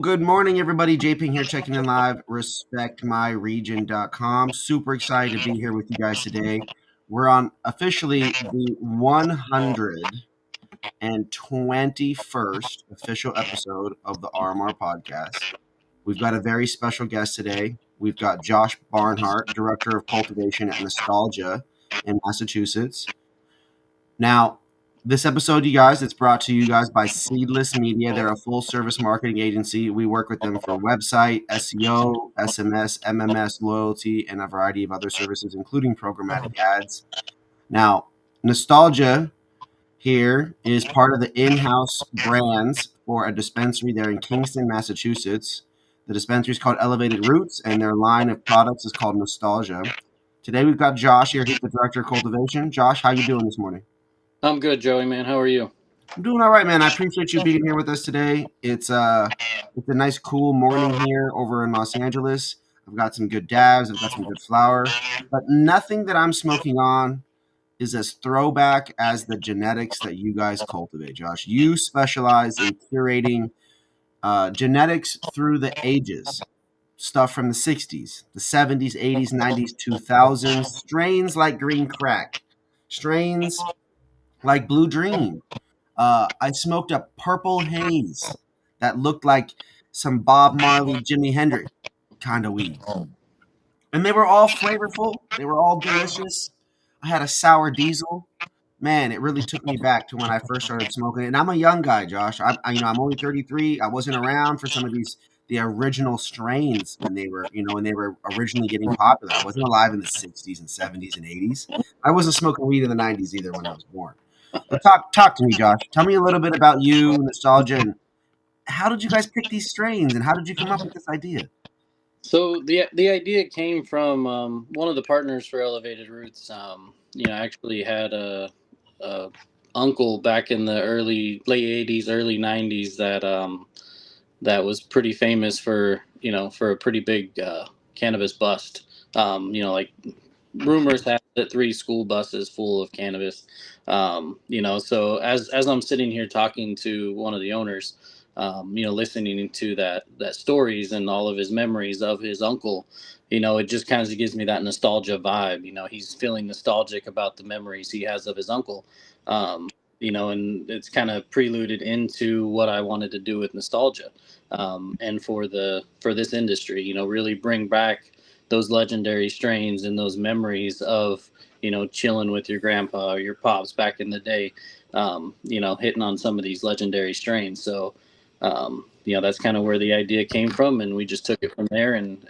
Good morning, everybody. JP here checking in live, respectmyregion.com. Super excited to be here with you guys today. We're on officially the 121st official episode of the RMR Podcast. We've got a very special guest today. We've got Josh Barnhart, Director of Cultivation at Nostalgia in Massachusetts. Now, this episode, you guys, it's brought to you guys by Seedless.Media. They're a full-service marketing agency. We work with them for website, SEO, SMS, MMS, loyalty, and a variety of other services, including programmatic ads. Now, Nostalgia here is part of the in-house brands for a dispensary there in Kingston, Massachusetts. The dispensary is called Elevated Roots, and their line of products is called Nostalgia. Today, we've got Josh here. He's the Director of Cultivation. Josh, how you doing this morning? I'm good, Joey, man. How are you? I'm doing all right, man. I appreciate you being here with us today. It's a nice, cool morning here over in Los Angeles. I've got some good dabs. I've got some good flour, but nothing that I'm smoking on is as throwback as the genetics that you guys cultivate, Josh. You specialize in curating genetics through the ages, stuff from the 60s, the 70s, 80s, 90s, 2000s, strains like Green Crack, strains like Blue Dream. I smoked a purple haze that looked like some Bob Marley, Jimi Hendrix kind of weed. And they were all flavorful. They were all delicious. I had a sour diesel. Man, it really took me back to when I first started smoking it. And I'm a young guy, Josh. I'm only 33. I wasn't around for some of the original strains when they were originally getting popular. I wasn't alive in the 60s and 70s and 80s. I wasn't smoking weed in the 90s either when I was born. But talk to me, Josh. Tell me a little bit about you, nostalgia, and how did you guys pick these strains, and how did you come up with this idea? So the idea came from one of the partners for Elevated Roots. Actually had a uncle back in the late '80s, early '90s that was pretty famous for a pretty big cannabis bust. Like rumors have it 3 school buses full of cannabis. So as I'm sitting here talking to one of the owners, listening to that stories and all of his memories of his uncle, it just kind of gives me that nostalgia vibe. He's feeling nostalgic about the memories he has of his uncle. And it's kind of preluded into what I wanted to do with nostalgia, and for this industry, really bring back those legendary strains and those memories of chilling with your grandpa or your pops back in the day, hitting on some of these legendary strains. So that's kind of where the idea came from, and we just took it from there and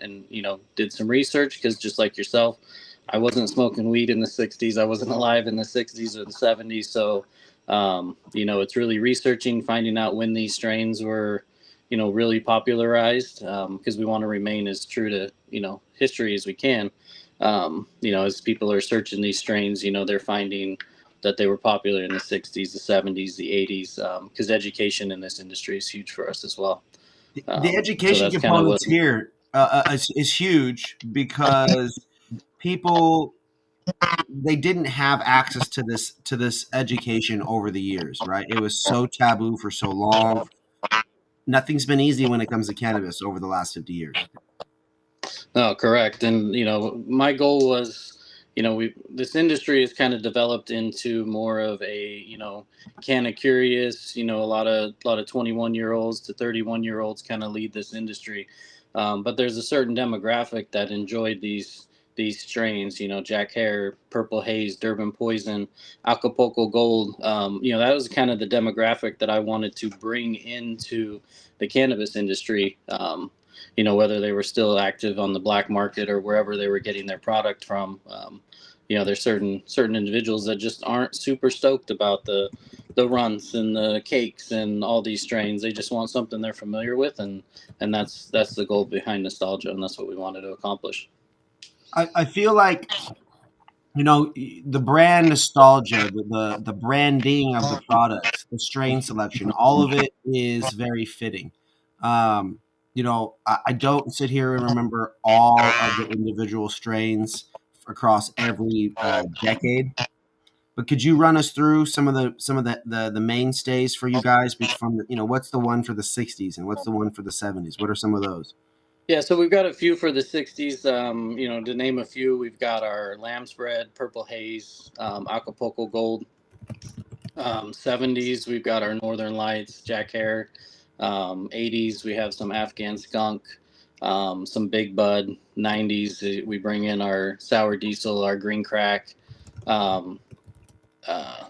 did some research, because just like yourself, I wasn't smoking weed in the 60s. I wasn't alive in the 60s or the 70s. So it's really researching, finding out when these strains were really popularized, because we want to remain as true to history as we can. As people are searching these strains, they're finding that they were popular in the 60s, the 70s, the 80s, because education in this industry is huge for us as well. The So education that's kind of what. components here is huge because people they didn't have access to this education over the years, right? It was so taboo for so long. Nothing's been easy when it comes to cannabis over the last 50 years. No, correct. And my goal was, this industry has kind of developed into more of a kind of curious, a lot of 21-year-olds to 31-year-olds kind of lead this industry. But there's a certain demographic that enjoyed these strains, Jack Hare, Purple Haze, Durban Poison, Acapulco Gold. That was kind of the demographic that I wanted to bring into the cannabis industry. Whether they were still active on the black market or wherever they were getting their product from. There's certain individuals that just aren't super stoked about the runts and the cakes and all these strains. They just want something they're familiar with, and that's the goal behind nostalgia, and that's what we wanted to accomplish. I feel like the brand nostalgia, the branding of the products, the strain selection, all of it is very fitting. I don't sit here and remember all of the individual strains across every decade, But could you run us through some of the mainstays for you guys from what's the one for the 60s and what's the one for the 70s? What are some of those? Yeah, so we've got a few for the 60s. To name a few, we've got our Lamb's Bread, Purple Haze, Acapulco Gold. 70s, we've got our Northern Lights, Jack Hare. 80s, we have some Afghan Skunk, some Big Bud. 90s, we bring in our Sour Diesel, our Green Crack, um, uh,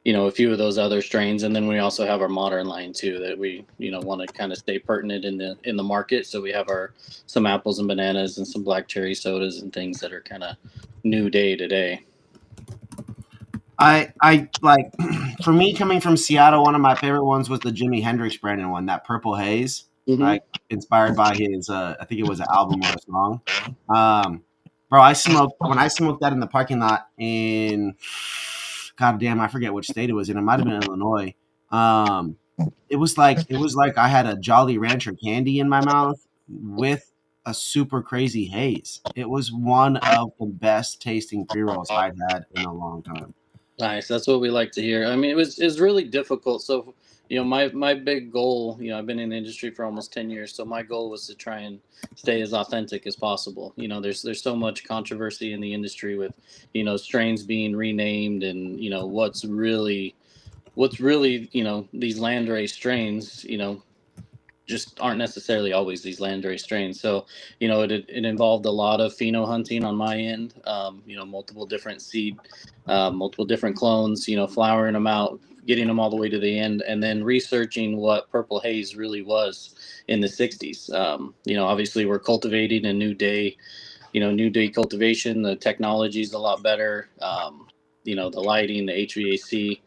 a few of those other strains, and then we also have our modern line too that we want to kind of stay pertinent in the market. So we have our some apples and bananas and some black cherry sodas and things that are kind of new day to day. I like for me coming from Seattle, one of my favorite ones was the Jimi Hendrix branded one, that Purple Haze, right? Inspired by his I think it was an album or a song. Bro, when I smoked that in the parking lot in God damn, I forget which state it was in. It might have been Illinois. It was like I had a Jolly Rancher candy in my mouth with a super crazy haze. It was one of the best tasting pre-rolls I'd had in a long time. Nice. That's what we like to hear. I mean, it's really difficult. So, my big goal, I've been in the industry for almost 10 years. So my goal was to try and stay as authentic as possible. There's so much controversy in the industry with, strains being renamed and, what's really, these landrace strains, just aren't necessarily always these landrace strains. So, it involved a lot of pheno hunting on my end, multiple different seed, multiple different clones, flowering them out, getting them all the way to the end, and then researching what Purple Haze really was in the 60s. Obviously we're cultivating a new day, new day cultivation. The technology is a lot better. The lighting, the HVAC,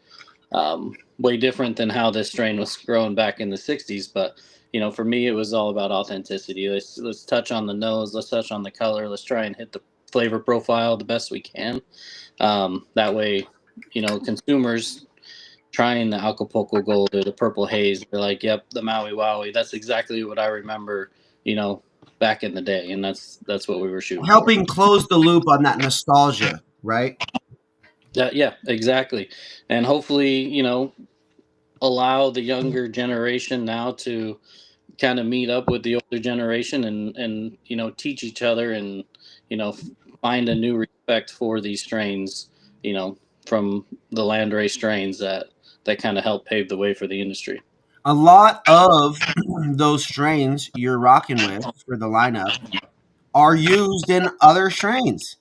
way different than how this strain was grown back in the 60s. But for me, it was all about authenticity. Let's touch on the nose, let's touch on the color, let's try and hit the flavor profile the best we can. That way, consumers trying the Acapulco Gold or the Purple Haze, they're like, "Yep, the Maui Wowie. That's exactly what I remember." Back in the day, and that's what we were shooting Helping close the loop on that nostalgia, right? Yeah, exactly. And hopefully, allow the younger generation now to kind of meet up with the older generation and teach each other and you know find a new respect for these strains, from the landrace strains that kind of help pave the way for the industry. A lot of those strains you're rocking with for the lineup are used in other strains.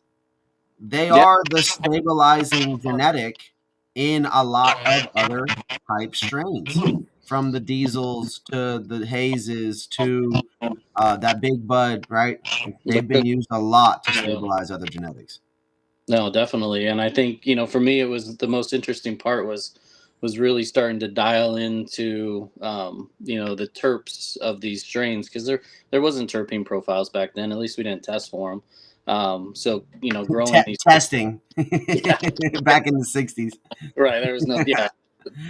They Yeah. are the stabilizing genetic in a lot of other type strains, from the diesels to the hazes to that big bud, right? They've been used a lot to Yeah. stabilize other genetics. No, definitely. And I think, for me, it was the most interesting part was really starting to dial into, the terps of these strains, because there wasn't terpene profiles back then. At least we didn't test for them. So, growing these, Testing yeah, back in the 60s. right. There was no, yeah,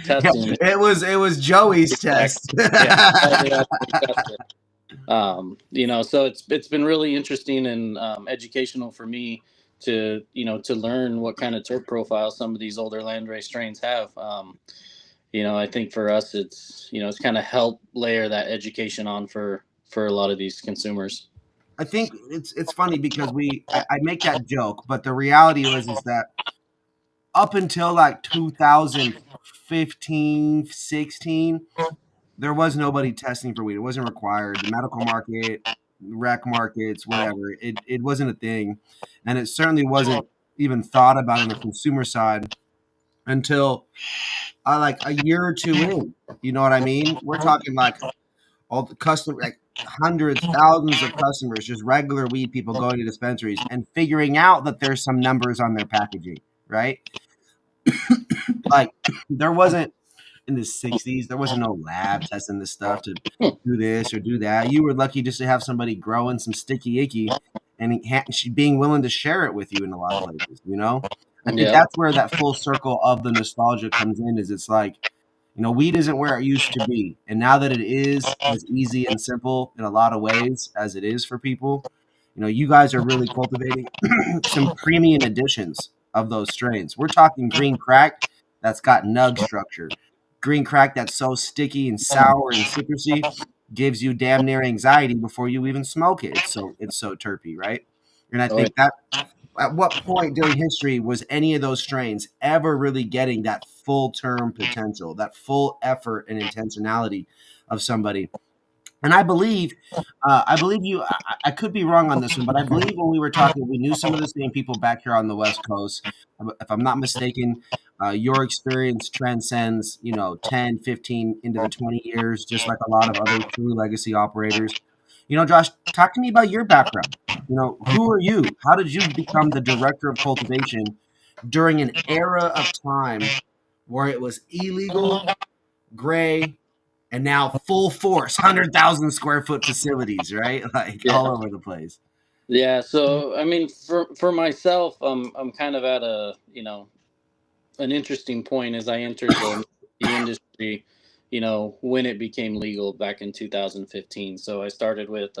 testing. It was Joey's Exactly. test. Yeah. So it's been really interesting and educational for me to learn what kind of terp profile some of these older landrace strains have. I think for us it's kind of help layer that education on for a lot of these consumers. I think it's funny because I make that joke, but the reality is that up until like 2015, 16, there was nobody testing for weed. It wasn't required. The medical market, rec markets, whatever, it wasn't a thing. And it certainly wasn't even thought about on the consumer side until like a year or two in. You know what I mean? We're talking like all the customer, like hundreds, thousands of customers, just regular weed people going to dispensaries and figuring out that there's some numbers on their packaging, right? Like there wasn't in the 60s, there wasn't no lab testing this stuff to do this or do that. You were lucky just to have somebody growing some sticky icky and she being willing to share it with you in a lot of places. I think Yeah. that's where that full circle of the nostalgia comes in, is it's like, weed isn't where it used to be. And now that it is as easy and simple in a lot of ways as it is for people, you guys are really cultivating some premium additions of those strains. We're talking green crack that's got nug structure. Green crack that's so sticky and sour and citrusy gives you damn near anxiety before you even smoke it. It's so terpy, right? And I Oh, yeah. think that at what point during history was any of those strains ever really getting that full term potential, that full effort and intentionality of somebody? And I believe you. I could be wrong on this one, but I believe when we were talking, we knew some of the same people back here on the West Coast. If I'm not mistaken, your experience transcends, 10, 15 into the 20 years, just like a lot of other true legacy operators. Josh, talk to me about your background. Who are you? How did you become the director of cultivation during an era of time where it was illegal, gray, and now full force, 100,000 square foot facilities, right? Like all Yeah. over the place. Yeah. So, I mean, for myself, I'm kind of at a, an interesting point as I entered the industry, when it became legal back in 2015. So I started with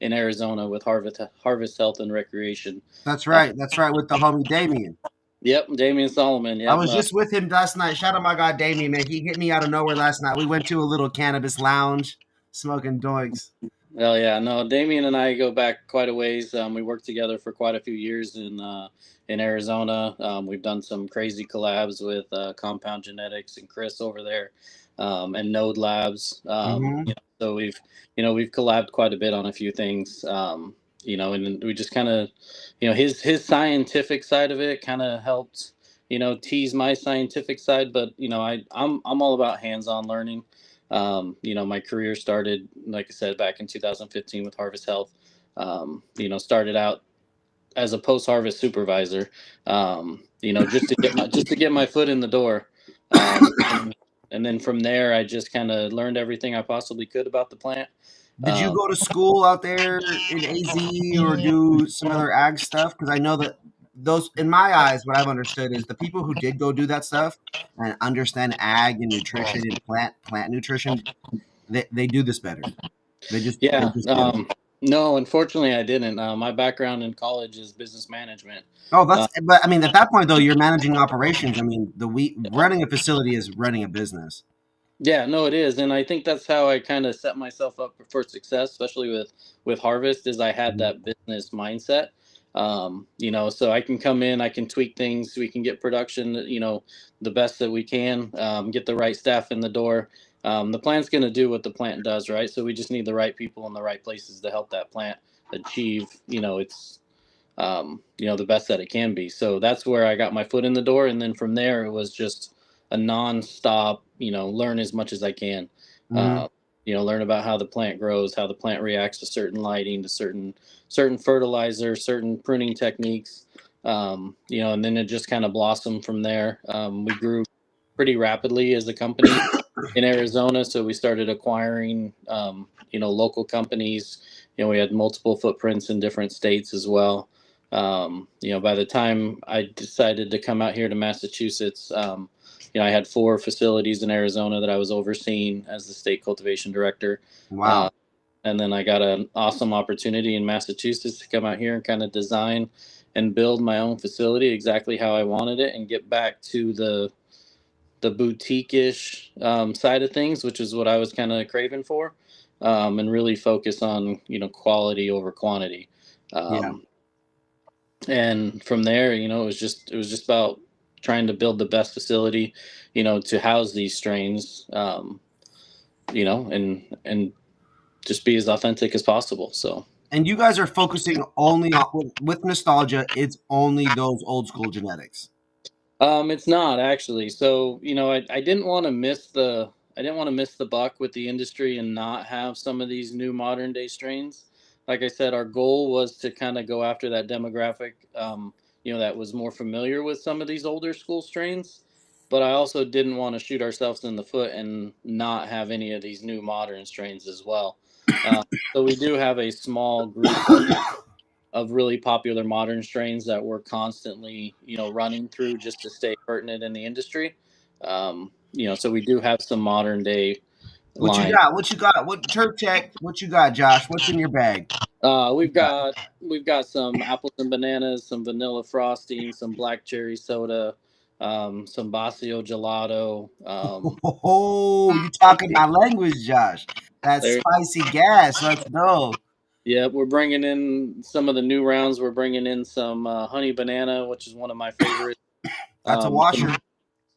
in Arizona with Harvest Health and Recreation. That's Uh, right. That's right. With the homie Damien. yep, Damian Solomon. I Yep. was just with him last night. Shout out my guy Damien, man. He hit me out of nowhere last night. We went to a little cannabis lounge, smoking doinks. Well, yeah, no, Damien and I go back quite a ways. We worked together for quite a few years in Arizona. We've done some crazy collabs with Compound Genetics and Chris over there, and Node Labs. Mm-hmm. So we've collabed quite a bit on a few things. And we just kind of, his scientific side of it kind of helped, tease my scientific side. But I'm all about hands-on learning. My career started, like I said, back in 2015 with Harvest Health. Started out as a post-harvest supervisor. Just to get my foot in the door. And then from there, I just kind of learned everything I possibly could about the plant. Did you Um, go to school out there in AZ or do some other ag stuff? Because I know that those, in my eyes, what I've understood is the people who did go do that stuff and understand ag and nutrition and plant nutrition, they do this better. They yeah. just do. No, unfortunately, I didn't. My background in college is business management. Oh, Uh, but I mean, at that point though, you're managing operations. I mean, the we running a facility is running a business. Yeah, no, it is, and I think that's how I kind of set myself up for success, especially with Harvest. Is I had Mhm. that business mindset, so I can come in, I can tweak things, we can get production, the best that we can, get the right staff in the door. The plant's going to do what the plant does, right? So we just need the right people in the right places to help that plant achieve, its the best that it can be. So that's where I got my foot in the door, and then from there it was just a non-stop, learn as much as I can. Mhm. Uh, learn about how the plant grows, how the plant reacts to certain lighting, to certain fertilizer, certain pruning techniques. And then it just kind of blossomed from there. We grew pretty rapidly as a company in Arizona, so we started acquiring, local companies. We had multiple footprints in different states as well. By the time I decided to come out here to Massachusetts, I had 4 facilities in Arizona that I was overseeing as the state cultivation director. Uh, Wow. and then I got an awesome opportunity in Massachusetts to come out here and kind of design and build my own facility exactly how I wanted it and get back to the boutique-ish side of things, which is what I was kind of craving for, and really focus on quality over quantity. Yeah. Um, and from there, it was just about trying to build the best facility, to house these strains, and just be as authentic as possible. So. And you guys are focusing only on with nostalgia. It's only those old school genetics. It's not actually. So, I didn't want to miss the buck with the industry and not have some of these new modern day strains. Like I said, our goal was to kind of go after that demographic, that was more familiar with some of these older school strains. But I also didn't want to shoot ourselves in the foot and not have any of these new modern strains as well. Um, so we do have a small group of really popular modern strains that we're constantly, running through just to stay pertinent in the industry. So we do have some modern day What you line. got? What you got? What turf check? What you got, Josh? What's in your bag? We've got some apples and bananas, some vanilla frosting, some black cherry soda, some Basio gelato. Oh, you talking my language, Josh. That There, spicy gas. Let's go. yeah, we're bringing in some of the new rounds. We're bringing in some honey banana, which is one of my favorites. That's a Some, washer.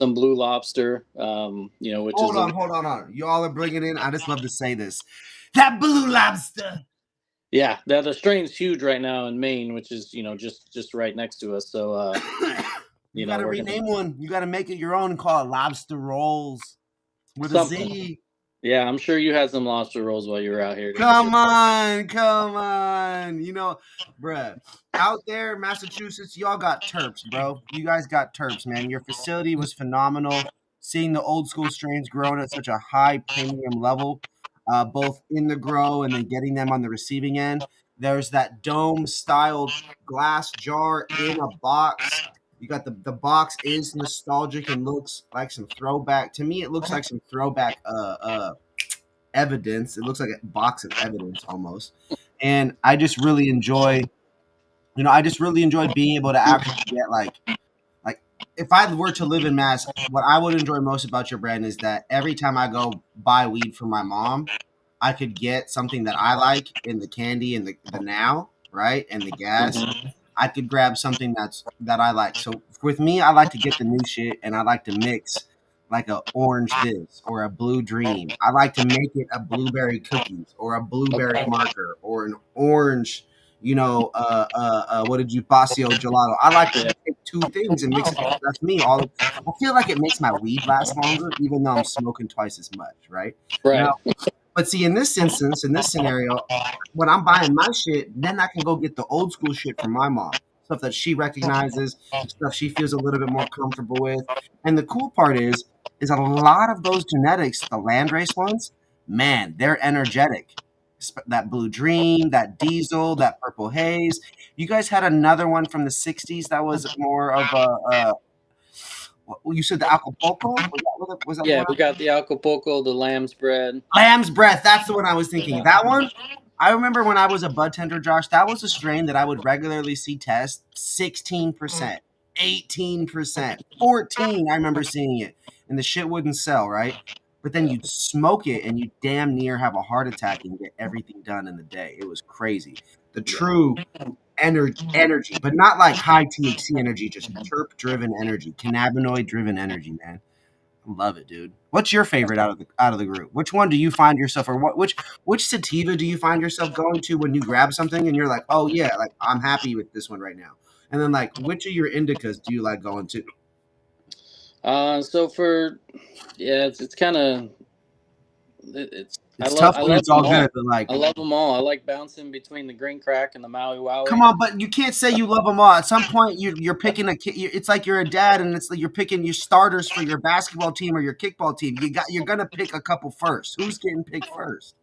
some blue lobster, which is a Hold on. Y'all are bringing in. I just love to say this. That blue lobster. yeah. The strain's huge right now in Maine, which is just right next to us. So You got to we're gonna rename one. You got to make it your own and call it lobster rolls with a something. Z. Yeah, I'm sure you had some lobster rolls while you were out here, didn't you? Come on, come on. Bruh, out there in Massachusetts, y'all got terps, bro. You guys got terps, man. Your facility was phenomenal. Seeing the old school strains grown at such a high premium level, both in the grow and then getting them on the receiving end. There's that dome styled glass jar in a box. You got the box is nostalgic and looks like some throwback. To me, it looks like some throwback evidence. It looks like a box of evidence almost. And I just really enjoy being able to actually get like if I were to live in Mass, what I would enjoy most about your brand is that every time I go buy weed for my mom, I could get something that I like in the candy and the now, right? And the gas. Hmm. I could grab something that I like. So with me, I like to get the new shit and I like to mix like a orange this or a blue dream. I like to make it a blueberry cookies or a blueberry Okay. marker or an orange, what did you Basio gelato? I like to Yeah. take two things and mix it together. That's me. I feel like it makes my weed last longer, even though I'm smoking twice as much, right? Right. Now, but see, in this instance, in this scenario, when I'm buying my shit, then I can go get the old school shit from my mom. Stuff that she recognizes, stuff she feels a little bit more comfortable with. And the cool part is a lot of those genetics, the landrace ones, man, they're energetic. That blue dream, that diesel, that purple haze. You guys had another one from the '60s that was more of you said the Acapulco? Was that the Yeah, one? we got the Acapulco, the lamb's bread. Lamb's breath. That's the one I was thinking. That one. I remember when I was a bud tender, Josh. That was a strain that I would regularly see test 16%, 18%, 14. I remember seeing it, and the shit wouldn't sell, right? But then you'd smoke it, and you damn near have a heart attack and get everything done in the day. It was crazy. The Yeah. true energy, but not like high THC energy, just terp driven energy, cannabinoid driven energy, man. Love it, dude. What's your favorite out of the group? Which one do you find yourself, or which sativa do you find yourself going to when you grab something and you're like, oh yeah, like I'm happy with this one right now? And then like, which of your indicas do you like going to? So for yeah, it's kind of it's It's tough I when love it's them all good, all. but like, I love them all. I like bouncing between the green crack and the Maui come Wowie. on, but you can't say you love them all. At some point, you're picking a kid. It's like you're a dad, and it's like you're picking your starters for your basketball team or your kickball team. You're gonna pick a couple first. Who's getting picked first?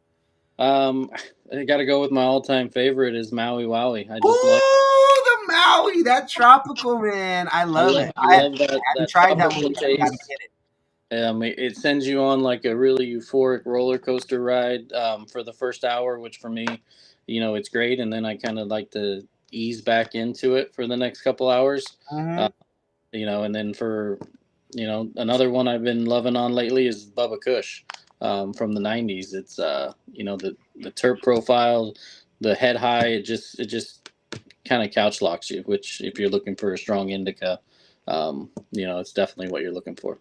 Um, I got to go with my all-time favorite is Maui Wowie. I just love. Ooh, the Maui, that tropical man. I love it. I love that I haven't tried that one tropical yet. I gotta taste. get it. It sends you on like a really euphoric roller coaster ride for the first hour, which for me, it's great. And then I kind of like to ease back into it for the next couple hours. Mm-hmm. Uh, and then for, another one I've been loving on lately is Bubba Kush from the 90s. It's, the terp profile, the head high, it just kind of couch locks you, which if you're looking for a strong indica, it's definitely what you're looking for.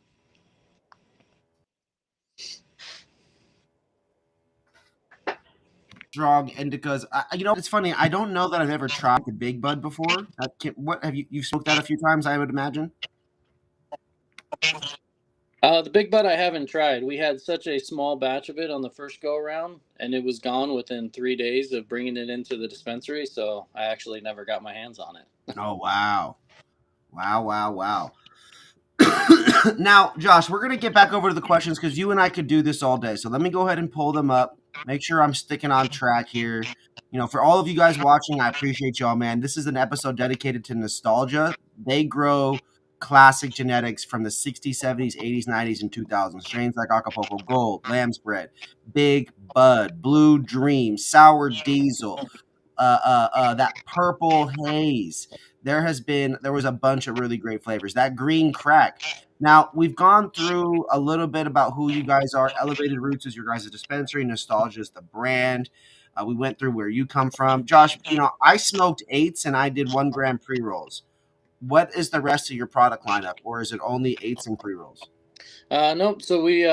Strong indicas. It's funny. I don't know that I've ever tried the Big Bud before. What have you've smoked that a few times? I would imagine. The Big Bud I haven't tried. We had such a small batch of it on the first go around, and it was gone within 3 days of bringing it into the dispensary. So I actually never got my hands on it. Oh wow, wow. Now, Josh, we're gonna get back over to the questions because you and I could do this all day. So let me go ahead and pull them up. Make sure I'm sticking on track here. For all of you guys watching, I appreciate y'all, man. This is an episode dedicated to nostalgia. They grow classic genetics from the 60s, 70s, 80s, 90s, and 2000s. Strains like Acapulco Gold, Lamb's Bread, Big Bud, Blue Dream, Sour Diesel, that purple haze. There was a bunch of really great flavors. That green crack. Now we've gone through a little bit about who you guys are. Elevated Roots is your guys' dispensary. Nostalgia is the brand. We went through where you come from, Josh. I smoked eights and I did 1 gram pre rolls. What is the rest of your product lineup, or is it only eights and pre rolls? Nope. So we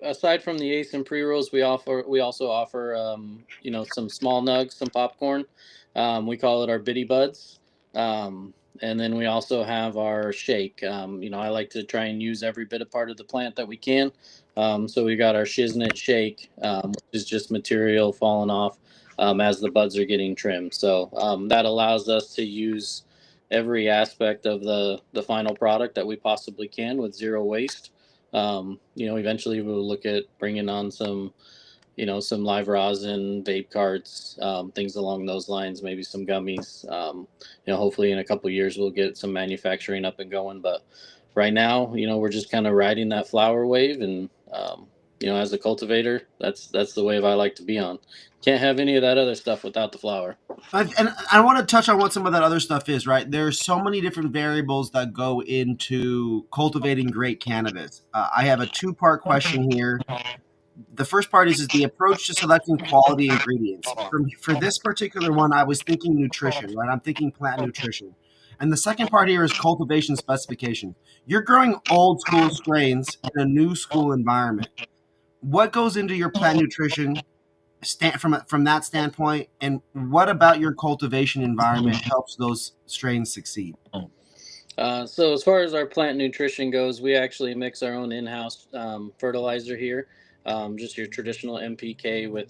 aside from the Ace and pre rolls, we also offer some small nugs, some popcorn. We call it our Bitty Buds. And then we also have our shake. I like to try and use every bit of part of the plant that we can. So we got our shiznit shake, which is just material falling off as the buds are getting trimmed. So that allows us to use every aspect of the final product that we possibly can with zero waste. Eventually we'll look at bringing on some live rosin, vape carts, things along those lines, maybe some gummies. Hopefully in a couple of years we'll get some manufacturing up and going. But right now, we're just kind of riding that flower wave, and as a cultivator, that's the wave I like to be on. Can't have any of that other stuff without the flower. And I want to touch on what some of that other stuff is, right? There's so many different variables that go into cultivating great cannabis. I have a 2-part question here. The first part is the approach to selecting quality ingredients. For this particular one, I was thinking nutrition, right? I'm thinking plant nutrition. And the second part here is cultivation specifications. You're growing old school strains in a new school environment. What goes into your plant nutrition from that standpoint, and what about your cultivation environment helps those strains succeed? So as far as our plant nutrition goes, we actually mix our own in-house fertilizer here. Just your traditional NPK with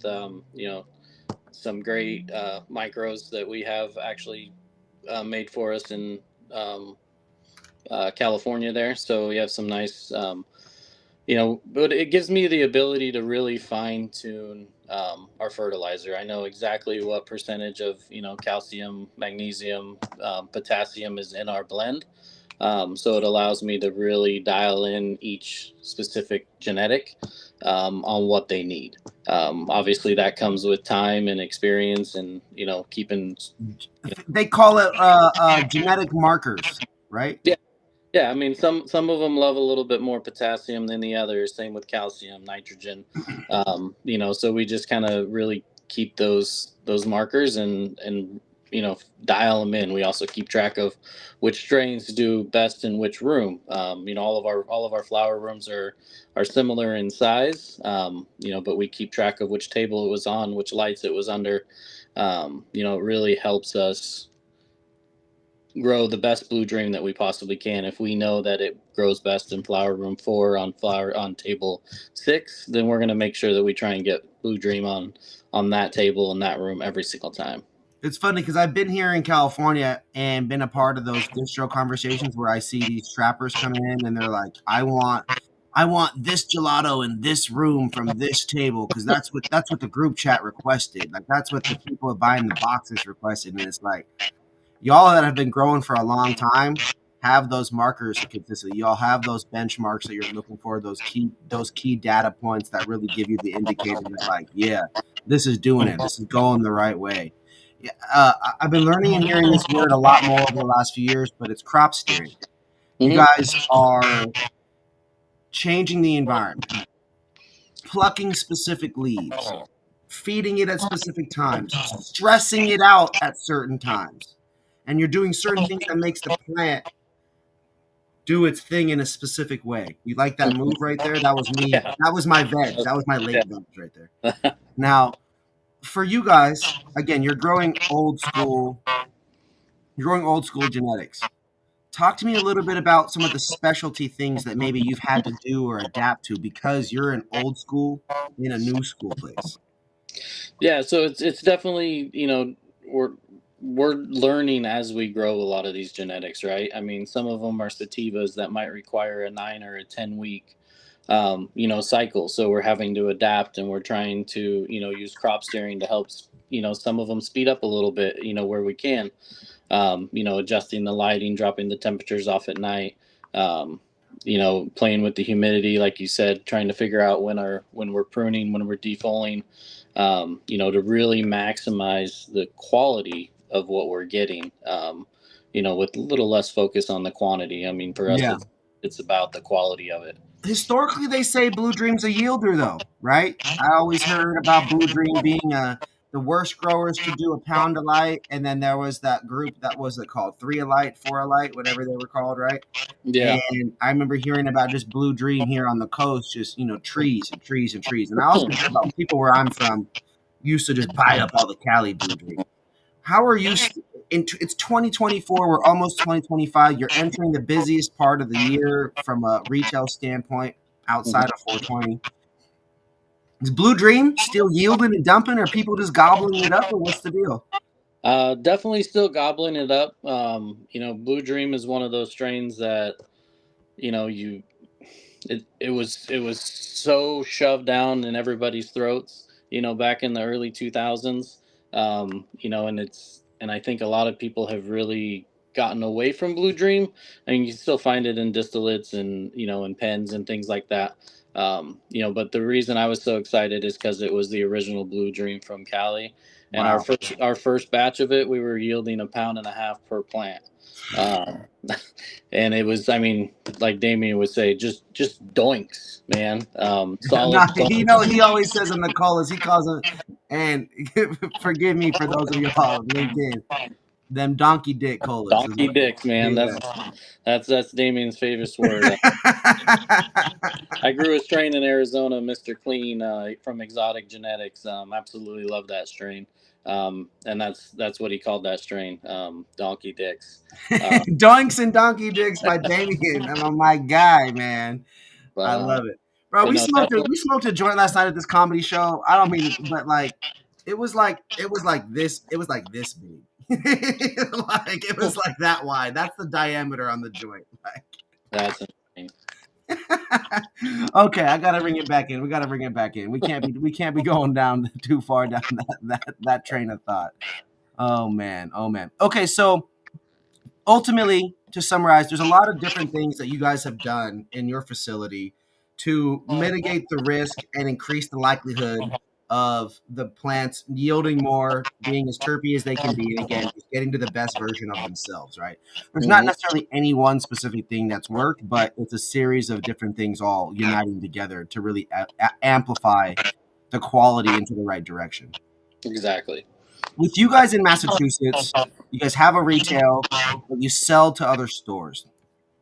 some great micros that we have actually made for us in California there. So we have some nice, but it gives me the ability to really fine tune our fertilizer. I know exactly what percentage of, calcium, magnesium, potassium is in our blend. So it allows me to really dial in each specific genetic on what they need. Obviously, that comes with time and experience, and keeping. They call it genetic markers, right? Yeah, yeah. I mean, some of them love a little bit more potassium than the others. Same with calcium, nitrogen. So we just kind of really keep those markers and dial them in. We also keep track of which strains do best in which room. All of our flower rooms are similar in size. But we keep track of which table it was on, which lights it was under. It really helps us grow the best blue dream that we possibly can. If we know that it grows best in flower room 4 on table 6, then we're going to make sure that we try and get blue dream on that table in that room every single time. It's funny because I've been here in California and been a part of those distro conversations where I see these trappers coming in and they're like, I want this gelato in this room from this table because that's what the group chat requested. Like that's what the people buying the boxes requested. And it's like, y'all that have been growing for a long time have those markers consistently. Y'all have those benchmarks that you're looking for, those key data points that really give you the indicator that, like, yeah, this is doing it. This is going the right way. Yeah, I've been learning and hearing this word a lot more over the last few years, but it's crop steering. You Mm-hmm. guys are changing the environment, plucking specific leaves, feeding it at specific times, stressing it out at certain times. And you're doing certain things that makes the plant do its thing in a specific way. You like that move right there? That was me. Yeah. That was my veg. That was my late veg right there. Now, for you guys, again, you're growing old school. You're growing old school genetics. Talk to me a little bit about some of the specialty things that maybe you've had to do or adapt to because you're an old school in a new school place. Yeah, so it's definitely, we're learning as we grow a lot of these genetics, right? I mean, some of them are sativas that might require a 9 or a 10 week cycle. So we're having to adapt, and we're trying to, use crop steering to help, some of them speed up a little bit, where we can, adjusting the lighting, dropping the temperatures off at night, playing with the humidity, like you said, trying to figure out when we're pruning, when we're defoliing, to really maximize the quality of what we're getting. With a little less focus on the quantity. I mean, for us, Yeah. it's about the quality of it. Historically, they say Blue Dream's a yielder, though, right? I always heard about Blue Dream being the worst growers to do a pound a light, and then there was that group that was it called 3 a light, 4 a light, whatever they were called, right? Yeah. And I remember hearing about just Blue Dream here on the coast, just trees and trees and trees. And I also heard about people where I'm from used to just buy up all the Cali Blue Dream. How are you? It's 2024. We're almost 2025. You're entering the busiest part of the year from a retail standpoint outside of 420. Is Blue Dream still yielding and dumping? Or are people just gobbling it up? Or what's the deal? Definitely still gobbling it up. Blue Dream is one of those strains that you it was so shoved down in everybody's throats, back in the early 2000s. And I think a lot of people have really gotten away from Blue Dream. I mean, you still find it in distillates and in pens and things like that. But the reason I was so excited is because it was the original Blue Dream from Cali, and our Wow. first batch of it, we were yielding a pound and a half per plant. Um, and it was, I mean, like Damien would say, just doinks, man. No, Solid he always says in the calls, he calls them, and forgive me for those of y'all on LinkedIn, them donkey dick colas. donkey dicks, man. Yeah. That's Damien's favorite word. I grew a strain in Arizona, Mr. Clean, from Exotic Genetics. Absolutely love that strain. And that's what he called that strain, donkey dicks. Doinks and donkey dicks by Damien. Oh my guy, man. I But love it. Bro, but we no, smoked definitely. we smoked a joint last night at this comedy show. I don't mean but like it was like this big. Like it was like that wide. That's the diameter on the joint. Like That's insane. okay, I gotta bring it back in. We gotta bring it back in. We can't be going down too far down that train of thought. Oh man, oh man. Okay, so ultimately, to summarize, there's a lot of different things that you guys have done in your facility to mitigate the risk and increase the likelihood of the plants yielding more, being as terpy as they can be, and again, just getting to the best version of themselves, right? There's not Hmm. necessarily any one specific thing that's worked, but it's a series of different things all uniting together to really amplify the quality into the right direction. Exactly. With you guys in Massachusetts, you guys have a retail, but you sell to other stores.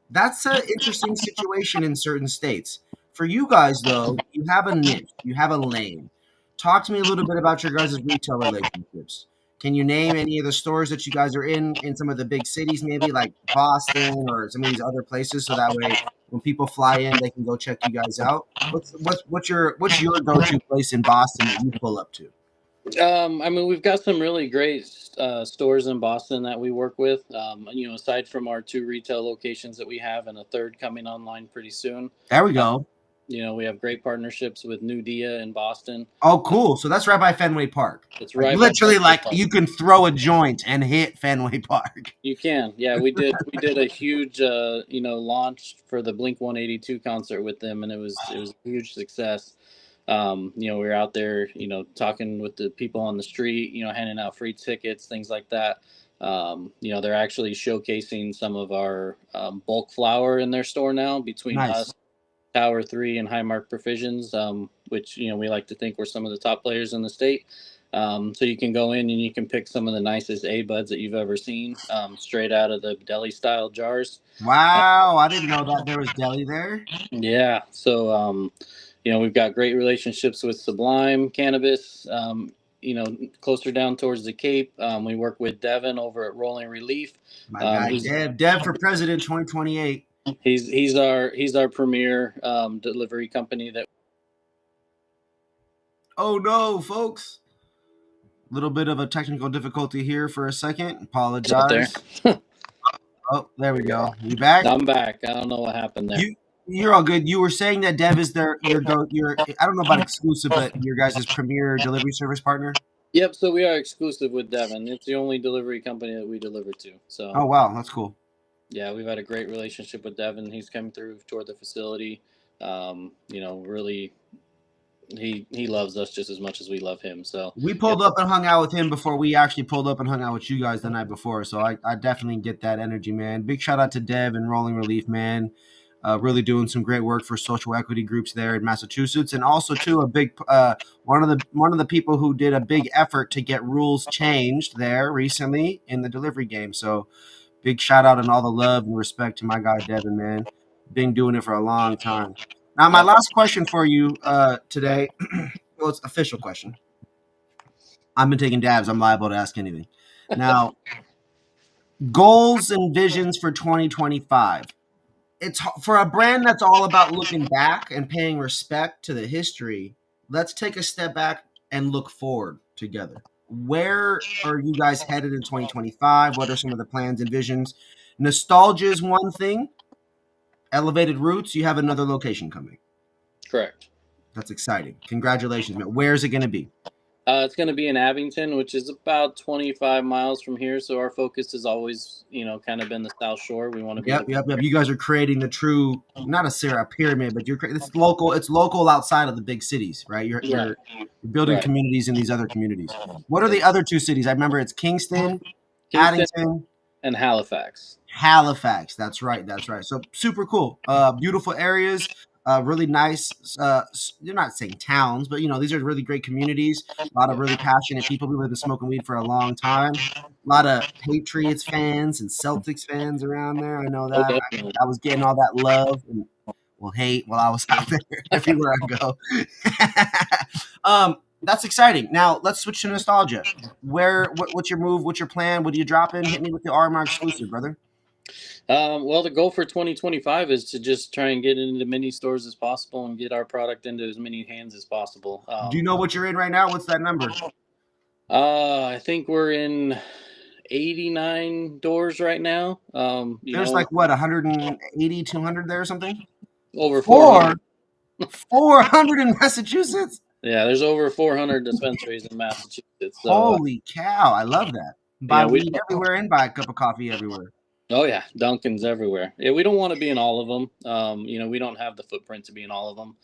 That's an interesting situation in certain states. For you guys, though, you have a niche, you have a lane. Talk to me a little bit about your guys' retail relationships. Can you name any of the stores that you guys are in some of the big cities, maybe like Boston or some of these other places, so that way when people fly in, they can go check you guys out? What's your go-to place in Boston that you pull up to? I mean, we've got some really great stores in Boston that we work with. Aside from our two retail locations that we have, and a third coming online pretty soon. There we Uh, go. we have great partnerships with New Dia in Boston. Oh, cool. So that's right by Fenway Park. It's Like right by literally, Fenway like Park. you can throw a joint and hit Fenway Park. You can, yeah. We did a huge, launch for the Blink 182 concert with them, and it was a huge success. We were out there, talking with the people on the street, handing out free tickets, things like that. They're actually showcasing some of our bulk flower in their store now between Nice. us, Tower 3, and Highmark Provisions, which, we like to think we're some of the top players in the state. So you can go in and you can pick some of the nicest A buds that you've ever seen, straight out of the deli style jars. Uh, Wow, I didn't know that there was deli there. yeah. So, we've got great relationships with Sublime Cannabis. Closer down towards the Cape, we work with Devin over at Rolling Relief. My guy, He's Dev for president 2028. he's our premier delivery company that. Oh no, folks. Little bit of a technical difficulty here for a second. Out there. Apologize. Oh, there we go. You back? I'm back. I don't know what happened there. You're all good. You were saying that Dev is your I don't know about exclusive, but your guys' premier delivery service partner. Yep. So we are exclusive with Devin. It's the only delivery company that we deliver to. So Oh wow, that's cool. yeah, we've had a great relationship with Devin. He's come through toward the facility. Really he loves us just as much as we love him. So We yeah, pulled up and hung out with him before we actually pulled up and hung out with you guys the night before. So I definitely get that energy, man. Big shout out to Dev and Rolling Relief, man. Really doing some great work for social equity groups there in Massachusetts, and also too a big one of the people who did a big effort to get rules changed there recently in the delivery game. So big shout out and all the love and respect to my guy Devin, man. Been doing it for a long time. Now, my yeah. last question for you today. Well, it's official question. I've been taking dabs. I'm liable to ask anything. Now, goals and visions for 2025. It's for a brand that's all about looking back and paying respect to the history. Let's take a step back and look forward together. Where are you guys headed in 2025? What are some of the plans and visions? Nostalgia is one thing. Elevated Roots, you have another location coming. Correct. That's exciting. Congratulations, man. Where is it going to be? It's going to be in Abington, which is about 25 miles from here. So our focus has always, kind of been the South Shore. We want to be Yep, the yep, yep. You guys are creating the true, not a syrup pyramid, but it's local. It's local outside of the big cities, right? right, You're building right. communities in these other communities. What are the other two cities? I remember it's Kingston, Kingston Addington, and Halifax. Halifax. That's right. That's right. So super cool. Beautiful areas. Really nice. You're not saying towns, but these are really great communities. A lot of really passionate people. People have been smoking weed for a long time. A lot of Patriots fans and Celtics fans around there. I know Oh, that. definitely. I was getting all that love and hate while I was out there everywhere I go. That's exciting. Now let's switch to nostalgia. What's your move? What's your plan? What are you dropping? Hit me with the RMR exclusive, brother. Well, the goal for 2025 is to just try and get into many stores as possible and get our product into as many hands as possible. Do you know what you're in right now? What's that number? I think we're in 89 doors right now. There's like what 180, 200 there or something. Over 400. Four, 400 in Massachusetts. Yeah, there's over 400 dispensaries in Massachusetts. So, Holy cow! I love that. Buy yeah, we weed everywhere and buy a cup of coffee everywhere. Oh yeah, Dunkin's everywhere. Yeah, we don't want to be in all of them. We don't have the footprint to be in all of them.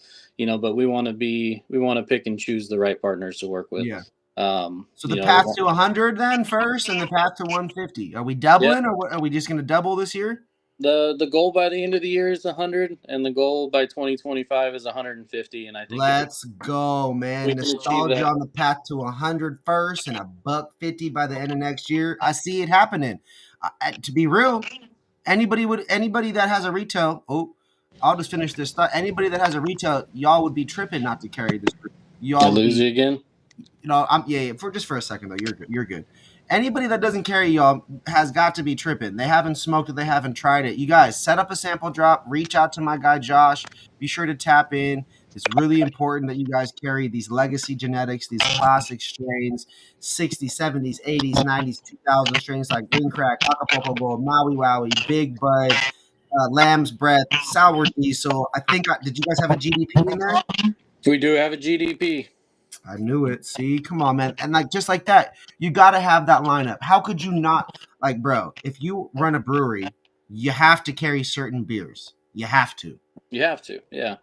But we want to pick and choose the right partners to work with. Yeah. Um, So the you know, path to 100 then first, and the path to 150. Are we yeah. doubling, or what, are we just going to double this year? The goal by the end of the year is 100, and the goal by 2025 is 150. And I think if Let's go, we man. can achieve Nostalgia that, on the path to 100 first and a $150 by the end of next year. I see it happening. To be real, anybody that has a retail. Oh, I'll just finish this thought. Anybody that has a retail, y'all would be tripping not to carry this. I Y'all would lose be you again. I'm yeah, for a second though. You're good. You're good. Anybody that doesn't carry y'all has got to be tripping. They haven't smoked it. They haven't tried it. You guys set up a sample drop. Reach out to my guy Josh. Be sure to tap in. It's really important that you guys carry these legacy genetics, these classic strains, 60s, 70s, 80s, 90s, 2000 strains like Green Crack, Acapulco Gold, Maui Wowie, Big Bud, Lamb's Breath, Sour Diesel. Did you guys have a GDP in there? We do have a GDP. I knew it. See, come on, man. And just like that, you got to have that lineup. How could you not, bro, if you run a brewery, you have to carry certain beers. You have to. You have to, yeah.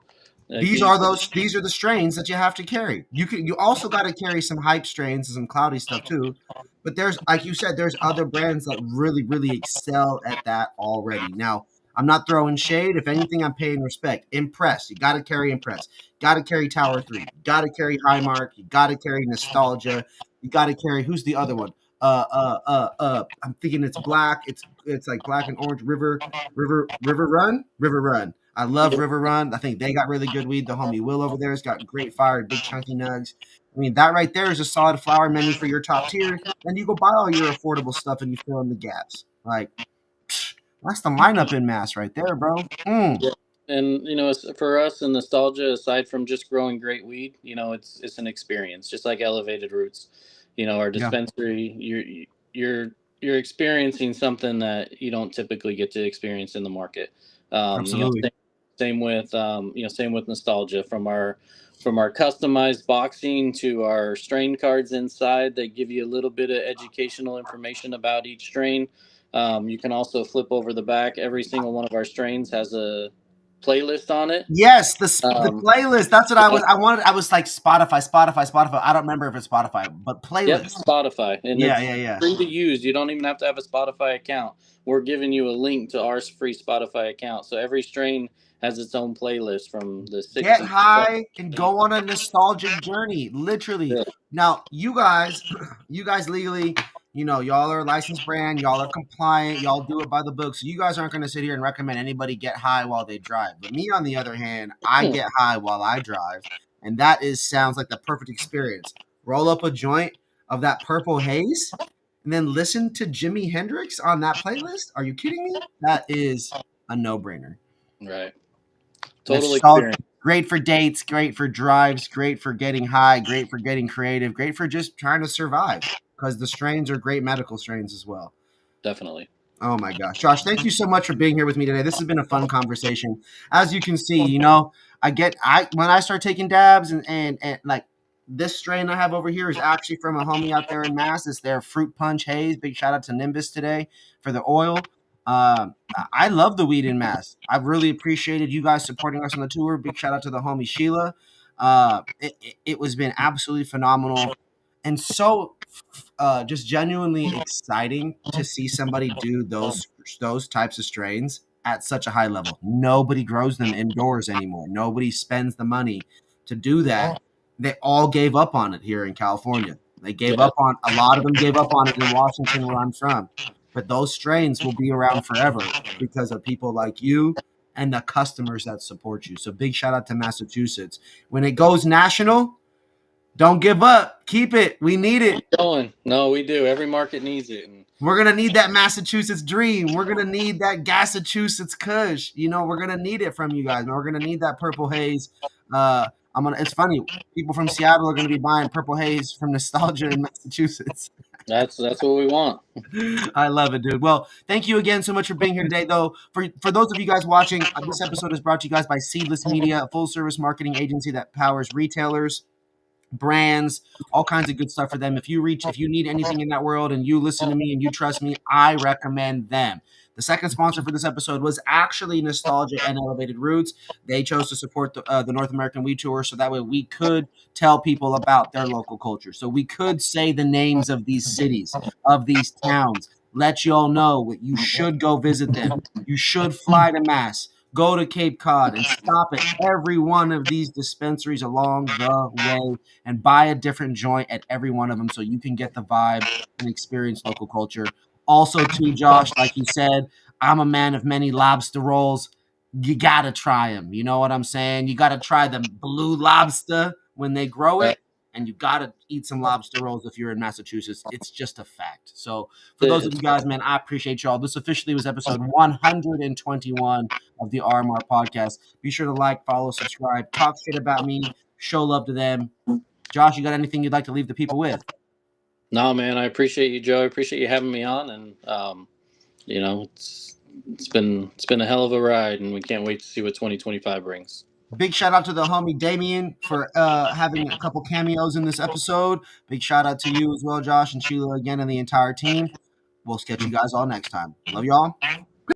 Like These are the strains that you have to carry. You also got to carry some hype strains and some cloudy stuff too. But there's, like you said, there's other brands that really, really excel at that already. Now, I'm not throwing shade. If anything, I'm paying respect. Impress. You got to carry Impress. Got to carry Tower 3. Got to carry Highmark. You got to carry Nostalgia. You got to carry, who's the other one? I'm thinking it's black. It's like black and orange. River Run. I love River Run. I think they got really good weed. The homie Will over there has got great fire, big chunky nugs. I mean, that right there is a solid flower menu for your top tier. Then you go buy all your affordable stuff and you fill in the gaps. Like, that's the lineup in mass right there, bro. Yeah. And for us in nostalgia, aside from just growing great weed, it's an experience, just like Elevated Roots. Our Yeah, dispensary, you're experiencing something that you don't typically get to experience in the market. absolutely. Same with nostalgia, from our customized boxing to our strain cards inside. They give you a little bit of educational information about each strain. You can also flip over the back. Every single one of our strains has playlist on it. Yes, the Um, playlist. That's what I yeah, was. I wanted. I was like Spotify. I don't remember if it's Spotify, but yep, playlist. Spotify, and Yeah, it's yeah, yeah. free to use. You don't even have to have a Spotify account. We're giving you a link to our free Spotify account. So every strain has its own playlist from the Get 60s. high and go on a nostalgic journey. Literally. Yeah. Now, you guys, you guys legally, y'all are a licensed brand. Y'all are compliant. Y'all do it by the book. So you guys aren't going to sit here and recommend anybody get high while they drive. But me, on the other hand, I Hmm. get high while I drive, and that sounds like the perfect experience. Roll up a joint of that purple haze, and then listen to Jimi Hendrix on that playlist. Are you kidding me? That is a no-brainer. Right. Total Nostalgia, experience. great for dates, great for drives, great for getting high, great for getting creative, great for just trying to survive because the strains are great medical strains as well. Definitely. Oh my gosh, Josh, thank you so much for being here with me today. This has been a fun conversation. As you can see, I when I start taking dabs and like this strain I have over here is actually from a homie out there in Mass. It's their fruit punch haze. Big shout out to Nimbus today for the oil. I love the weed in Mass. I've really appreciated you guys supporting us on the tour. Big shout out to the homie Sheila. It was been absolutely phenomenal and so just genuinely exciting to see somebody do those types of strains at such a high level. Nobody grows them indoors anymore. Nobody spends the money to do that. They all gave up on it here in California. They gave Yeah. up on a lot of them gave up on it in Washington where I'm from. But those strains will be around forever because of people like you and the customers that support you. So big shout out to Massachusetts. When it goes national, don't give up. Keep it. We need it. Keep going. No, we do. Every market needs it. And We're gonna need that Massachusetts dream. We're gonna need that Massachusetts Kush. We're gonna need it from you guys. We're gonna need that purple haze. I'm gonna. It's funny. People from Seattle are gonna be buying purple haze from nostalgia in Massachusetts. that's what we want. I love it, dude. Well, thank you again so much for being here today. Though, for those of you guys watching, this episode is brought to you guys by Seedless.Media, a full service marketing agency that powers retailers, brands, all kinds of good stuff for them. If you need anything in that world and you listen to me and you trust me, I recommend them. The second sponsor for this episode was actually Nostalgia and Elevated Roots. They chose to support the North American Weed Tour so that way we could tell people about their local culture. So we could say the names of these cities, of these towns, let you all know you should go visit them. You should fly to Mass, go to Cape Cod, and stop at every one of these dispensaries along the way and buy a different joint at every one of them so you can get the vibe and experience local culture. Also, too, Josh, like you said, I'm a man of many lobster rolls. You gotta try them. You know what I'm saying? You gotta try the blue lobster when they grow Right. it, and you gotta eat some lobster rolls if you're in Massachusetts. It's just a fact. So, for those of It's you guys, man, I appreciate y'all. This officially was episode 121 of the RMR Podcast. Be sure to like, follow, subscribe, talk shit about me, show love to them. Josh, you got anything you'd like to leave the people with? No, man. I appreciate you, Joe. I appreciate you having me on, and it's been a hell of a ride, and we can't wait to see what 2025 brings. Big shout out to the homie Damien for having a couple cameos in this episode. Big shout out to you as well, Josh and Sheila again and the entire team. We'll sketch you guys all next time. Love y'all.